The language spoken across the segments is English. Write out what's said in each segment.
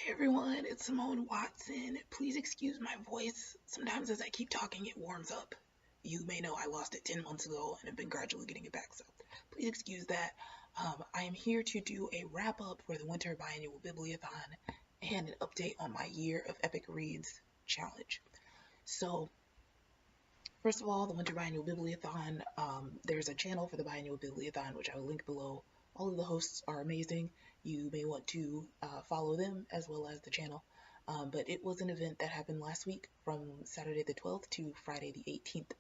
Hey everyone, it's Simone Watson. Please excuse my voice. Sometimes as I keep talking, it warms up. You may know I lost it 10 months ago and have been gradually getting it back, so please excuse that. I am here to do a wrap up for the Winter Biannual Bibliothon and an update on my Year of Epic Reads challenge. So, first of all, the Winter Biannual Bibliothon, there's a channel for the Biannual Bibliothon, which I will link below. All of the hosts are amazing. You may want to follow them as well as the channel. But it was an event that happened last week from Saturday the 12th to Friday the 18th.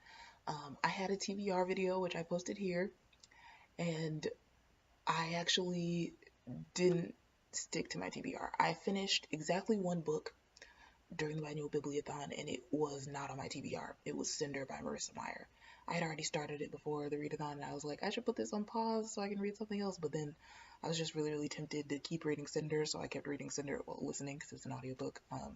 I had a TBR video, which I posted here, and I actually didn't stick to my TBR. I finished exactly one book during the Biannual Bibliothon, and it was not on my TBR. It was Cinder by Marissa Meyer. I had already started it before the readathon, and I was like, I should put this on pause so I can read something else, but then I was just really tempted to keep reading Cinder, so I kept reading Cinder while listening, because it's an audiobook. I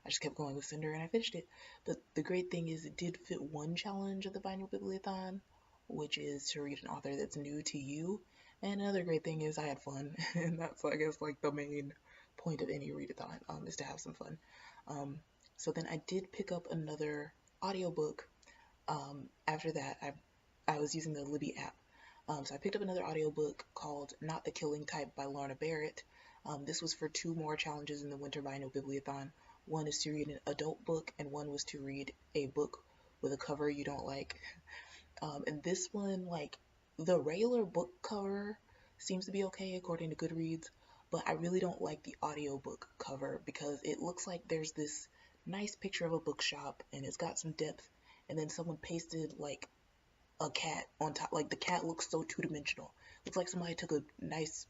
just kept going with Cinder, and I finished it. But the great thing is it did fit one challenge of the Biannual Bibliothon, which is to read an author that's new to you, and another great thing is I had fun, and that's, I guess, like the main point of any readathon, is to have some fun. So then I did pick up another audiobook. After that, I was using the Libby app. So I picked up another audiobook called Not the Killing Type by Lorna Barrett. This was for two more challenges in the Winter Biannual Bibliothon. One is to read an adult book, and one was to read a book with a cover you don't like. And this one, like, the regular book cover seems to be okay according to Goodreads, but I really don't like the audiobook cover because it looks like there's this nice picture of a bookshop and it's got some depth, and then someone pasted like a cat on top. Like the cat looks so two-dimensional. Looks like somebody took a nice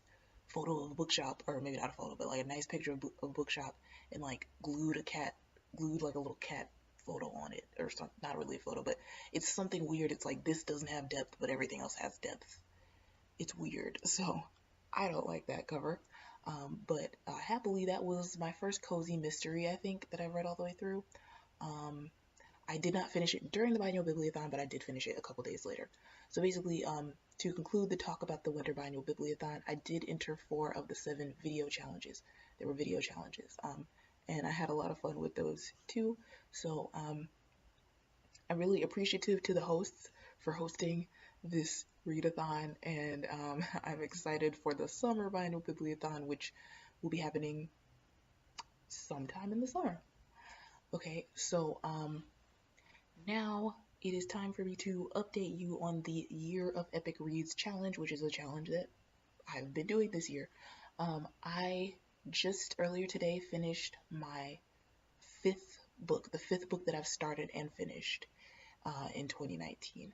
photo of a bookshop, or maybe not a photo, but like a nice picture of a bookshop, and like glued like a little cat photo on it, or something. Not really a photo, but it's something weird. It's like this doesn't have depth, but everything else has depth. It's weird, so I don't like that cover. But happily, that was my first cozy mystery, I think, that I read all the way through. Um, I did not finish it during the Biennial Bibliothon, but I did finish it a couple days later. So basically, to conclude the talk about the Winter Biennial Bibliothon, I did enter 4 of the 7 video challenges. There were video challenges, and I had a lot of fun with those too. So I'm really appreciative to the hosts for hosting this readathon, and I'm excited for the summer Biennial Bibliothon, which will be happening sometime in the summer. Okay, so now it is time for me to update you on the Year of Epic Reads challenge, which is a challenge that I've been doing this year. I just earlier today finished my 5th book, the 5th book that I've started and finished in 2019.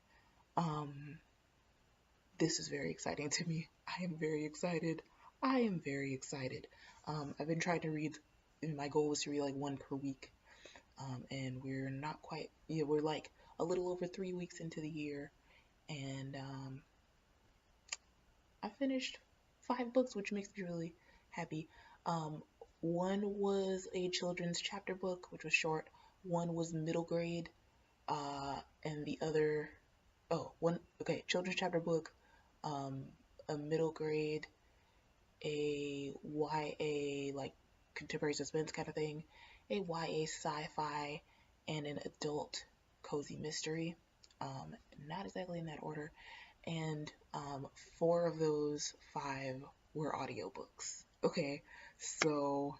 This is very exciting to me. I am very excited. I am very excited. I've been trying to read, and my goal was to read like one per week. And we're not quite, yeah, we're like a little over 3 weeks into the year, and I finished 5 books, which makes me really happy. One was a children's chapter book, which was short. One was middle grade, and the other, children's chapter book, a middle grade, a YA, like contemporary suspense kind of thing, a YA sci-fi, and an adult cozy mystery. Not exactly in that order. And 4 of those 5 were audiobooks. Okay, so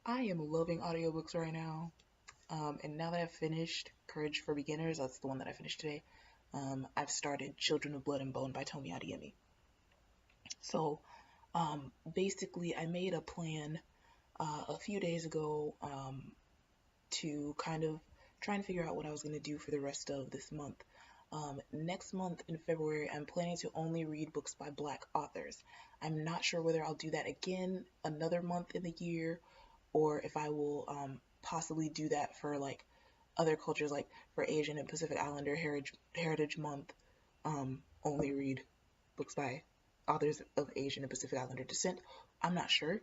I am loving audiobooks right now. And now that I've finished Courage for Beginners, that's the one that I finished today, I've started Children of Blood and Bone by Tomi Adeyemi. So basically, I made a plan a few days ago to kind of try and figure out what I was going to do for the rest of this month. Next month in February, I'm planning to only read books by Black authors. I'm not sure whether I'll do that again another month in the year, or if I will possibly do that for like other cultures, like for Asian and Pacific Islander Heritage Month, only read books by authors of Asian and Pacific Islander descent. I'm not sure.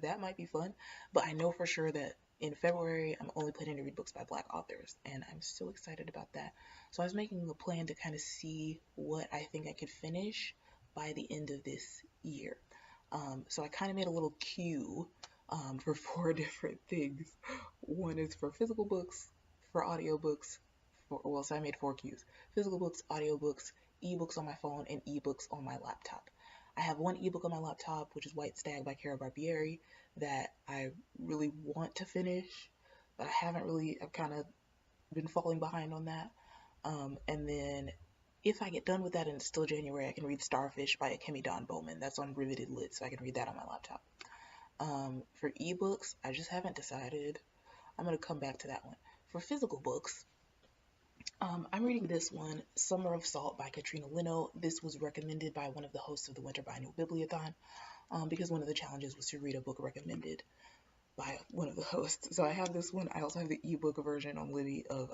That might be fun, but I know for sure that in February I'm only planning to read books by Black authors, and I'm so excited about that. So I was making a plan to kind of see what I think I could finish by the end of this year. So I kind of made a little queue for 4 different things. One is for physical books, for audiobooks, so I made 4 Qs. Physical books, audiobooks, ebooks on my phone, and ebooks on my laptop. I have one ebook on my laptop, which is White Stag by Cara Barbieri, that I really want to finish, but I've kind of been falling behind on that. And then if I get done with that and it's still January, I can read Starfish by Akemi Dawn Bowman. That's on Riveted Lit, so I can read that on my laptop. For ebooks, I just haven't decided. I'm going to come back to that one. For physical books, I'm reading this one, Summer of Salt by Katrina Leno. This was recommended by one of the hosts of the Winter Bianual Bibliothon, because one of the challenges was to read a book recommended by one of the hosts. So I have this one. I also have the ebook version on Libby of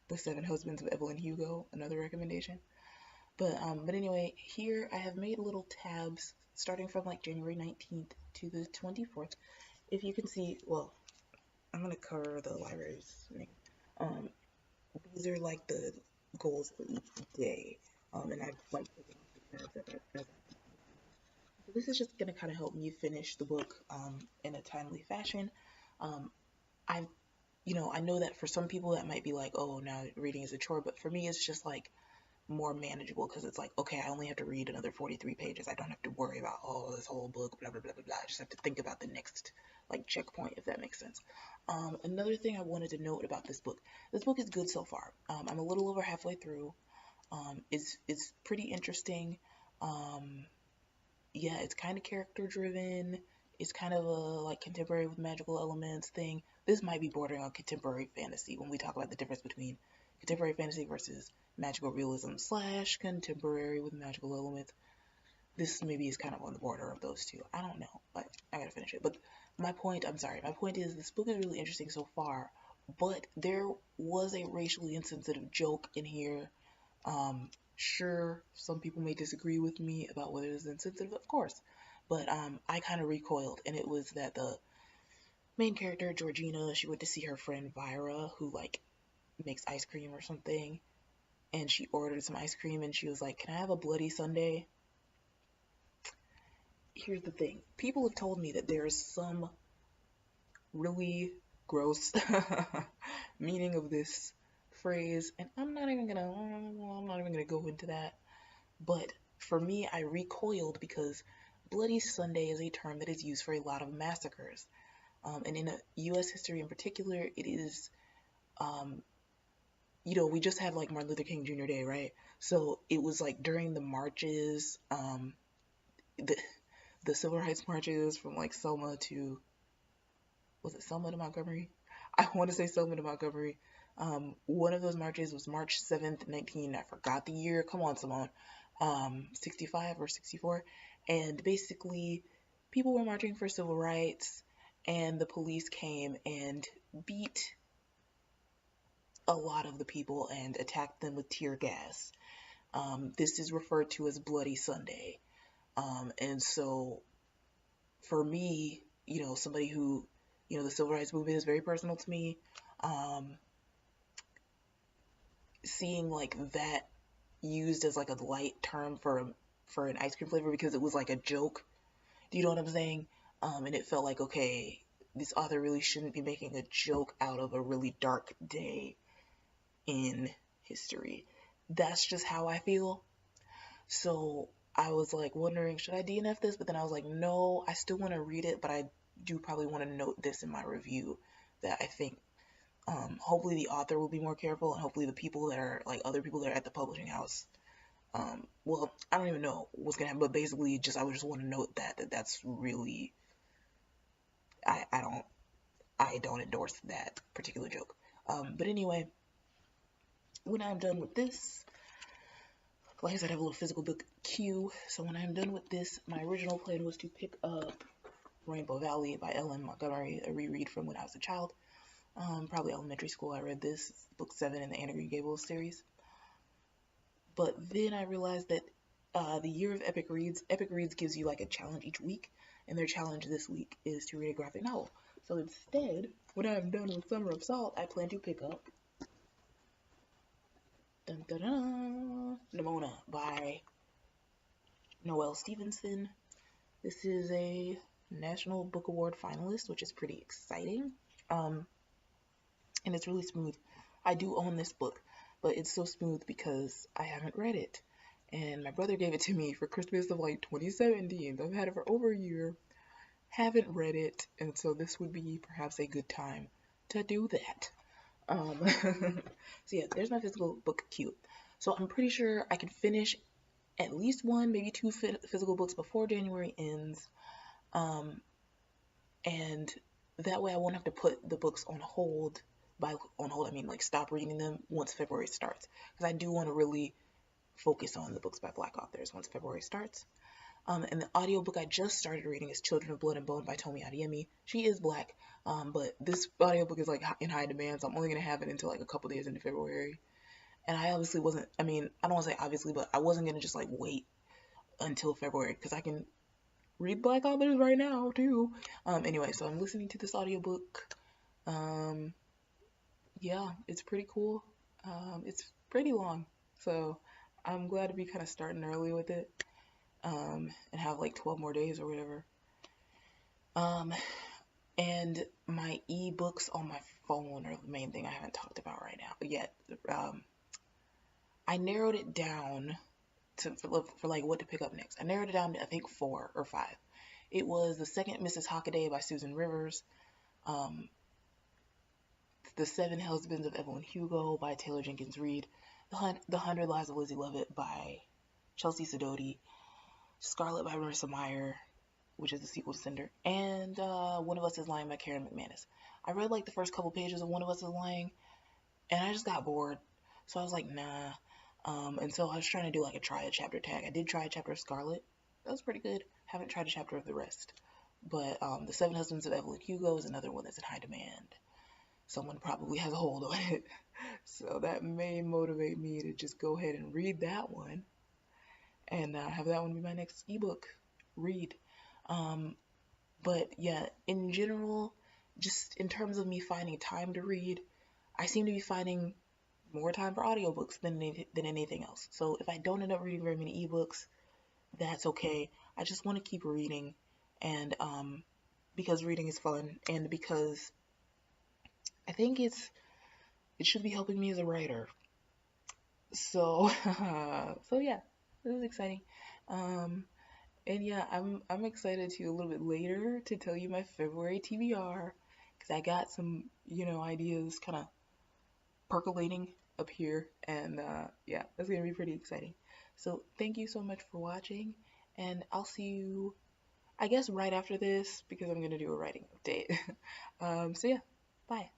The Seven Husbands of Evelyn Hugo, another recommendation. But anyway, here I have made little tabs starting from like January 19th to the 24th. If you can see, well, I'm going to cover the library's name. These are like the goals for each day. And I've like taken off the tabs as so this is just going to kind of help me finish the book in a timely fashion. I I know that for some people that might be like, oh, now reading is a chore, but for me it's just like more manageable because it's like, okay, I only have to read another 43 pages. I don't have to worry about, oh, this whole book, blah, blah, blah, blah, blah. I just have to think about the next, like, checkpoint, if that makes sense. Another thing I wanted to note about this book is good so far. I'm a little over halfway through. It's pretty interesting. Yeah, it's kind of character driven. It's kind of a like contemporary with magical elements thing. This might be bordering on contemporary fantasy when we talk about the difference between contemporary fantasy versus magical realism / contemporary with magical elements. This maybe is kind of on the border of those two. I don't know, but I gotta finish it. But my point is this book is really interesting so far, but there was a racially insensitive joke in here. Sure, some people may disagree with me about whether it's insensitive, of course, but I kind of recoiled, and it was that the main character, Georgina, she went to see her friend Vyra, who like makes ice cream or something, and she ordered some ice cream, and she was like, "Can I have a bloody sundae?" Here's the thing: people have told me that there's some really gross meaning of this phrase, and I'm not even gonna go into that. But for me, I recoiled because Bloody Sunday is a term that is used for a lot of massacres. And in U.S. history in particular, it is, we just had like Martin Luther King Jr. Day, right? So it was like during the marches, the civil rights marches from like was it Selma to Montgomery? I want to say Selma to Montgomery. One of those marches was March 7th, I forgot the year. Come on, Simone. 65 or 64. And basically, people were marching for civil rights, and the police came and beat a lot of the people and attacked them with tear gas. This is referred to as Bloody Sunday. And so, for me, somebody who, the civil rights movement is very personal to me. Seeing like that used as like a light term for an ice cream flavor because it was like a joke. Do you know what I'm saying? And it felt like, okay, this author really shouldn't be making a joke out of a really dark day in history. That's just how I feel. So I was like wondering, should I DNF this? But then I was like, no, I still want to read it, but I do probably want to note this in my review that I think hopefully the author will be more careful, and hopefully the people that are like other people that are at the publishing house. Well, I don't even know what's gonna happen, but basically, I would just want to note that's really I don't endorse that particular joke. But anyway, when I'm done with this, like I said, I have a little physical book queue. So when I'm done with this, my original plan was to pick up Rainbow Valley by Ellen Montgomery, a reread from when I was a child. Probably elementary school. I read this, book 7 in the Anna Green Gables series. But then I realized that the year of Epic Reads gives you like a challenge each week, and their challenge this week is to read a graphic novel. So instead, when I'm done with Summer of Salt, I plan to pick up Nimona by Noelle Stevenson. This is a National Book Award finalist, which is pretty exciting. Um, and it's really smooth. I do own this book, but it's so smooth because I haven't read it. And my brother gave it to me for Christmas of like 2017. I've had it for over a year, haven't read it, and so this would be perhaps a good time to do that. So yeah, there's my physical book queue. So I'm pretty sure I can finish at least one, maybe two physical books before January ends. Um, and that way I won't have to put the books on hold. By on hold, I mean like stop reading them once February starts, because I do want to really focus on the books by Black authors once February starts. And the audiobook I just started reading is Children of Blood and Bone by Tomi Adeyemi. She is Black, but this audiobook is like in high demand, so I'm only gonna have it until like a couple days into February. And I obviously wasn't. I mean, I don't want to say obviously, but I wasn't gonna just like wait until February because I can read Black authors right now too. Anyway, so I'm listening to this audiobook. Um, yeah, it's pretty cool. It's pretty long, so I'm glad to be kind of starting early with it. And have like 12 more days or whatever. Um, and my ebooks on my phone are the main thing I haven't talked about right now yet. I narrowed it down for like what to pick up next. I narrowed it down to I think 4 or 5. It was The Second Mrs. Hockaday by Susan Rivers, um, The Seven Husbands of Evelyn Hugo by Taylor Jenkins Reid, The 100 Lives of Lizzie Lovett by Chelsea Sidoti, Scarlet by Marissa Meyer, which is the sequel to Cinder, and One of Us is Lying by Karen McManus. I read like the first couple pages of One of Us is Lying, and I just got bored, so I was like, nah. And so I was trying to do like a try a chapter tag. I did try a chapter of Scarlet. That was pretty good. Haven't tried a chapter of the rest. But The Seven Husbands of Evelyn Hugo is another one that's in high demand. Someone probably has a hold on it. So that may motivate me to just go ahead and read that one and have that one be my next ebook read. Um, but yeah, in general, just in terms of me finding time to read, I seem to be finding more time for audiobooks than anything else. So if I don't end up reading very many ebooks, that's okay. I just want to keep reading, and because reading is fun, and because I think it should be helping me as a writer. So so yeah, this is exciting. Um, And yeah, I'm excited to a little bit later to tell you my February TBR because I got some, ideas kind of percolating up here, and yeah, that's gonna be pretty exciting. So thank you so much for watching, and I'll see you, I guess, right after this because I'm gonna do a writing update. So yeah, bye.